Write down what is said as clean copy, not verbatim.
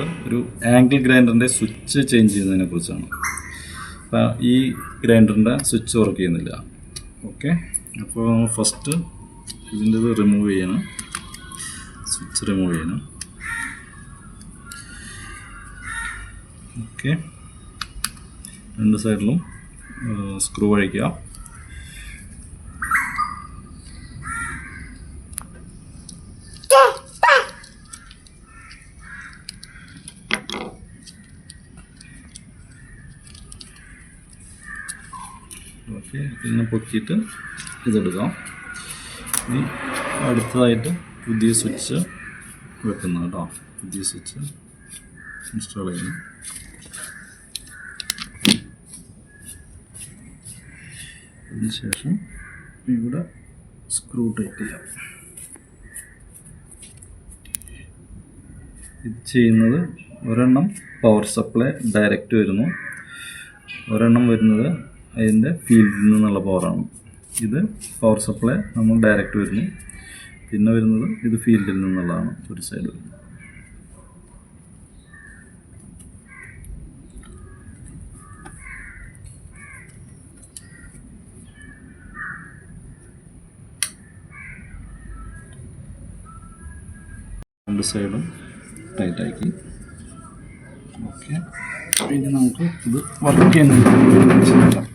ഒരു angle ഗ്രൈൻഡറിൻ്റെ switch change ചെയ്യുന്നതിനെ കുറിച്ചാണ്. അപ്പോൾ ഈ ഗ്രൈൻഡറിൻ്റെ സ്വിച്ച് വർക്ക് ചെയ്യുന്നില്ല. ഓക്കെ, അപ്പോൾ ഫസ്റ്റ് ഇതിൻ്റെ ഇത് റിമൂവ് ചെയ്യണം, സ്വിച്ച് റിമൂവ് ചെയ്യണം. ഓക്കെ, രണ്ട് സൈഡിലും സ്ക്രൂ അഴിക്കുക. ഓക്കെ, പിന്നെ പൊക്കിയിട്ട് ഇതെടുക്കാം. ഇനി അടുത്തതായിട്ട് പുതിയ സ്വിച്ച് വെക്കുന്ന കേട്ടോ, പുതിയ സ്വിച്ച് ഇൻസ്റ്റാൾ ചെയ്യണം. അതിനുശേഷം ഇവിടെ സ്ക്രൂ ടൈറ്റ് ചെയ്യാം. ഇത് ചെയ്യുന്നത് ഒരെണ്ണം പവർ സപ്ലൈ ഡയറക്റ്റ് വരുന്നു, ഒരെണ്ണം വരുന്നത് അതിൻ്റെ ഫീൽഡിൽ നിന്നുള്ള പവറാണ്. ഇത് പവർ സപ്ലൈ നമ്മൾ ഡയറക്റ്റ് വരുന്നു, പിന്നെ വരുന്നത് ഇത് ഫീൽഡിൽ നിന്നുള്ളതാണ് ഒരു സൈഡ് വരുന്നത്. രണ്ട് സൈഡും ടൈറ്റാക്കി. ഓക്കെ, ഇനി നമുക്ക് ഇത് വർക്ക് ചെയ്യുന്നത്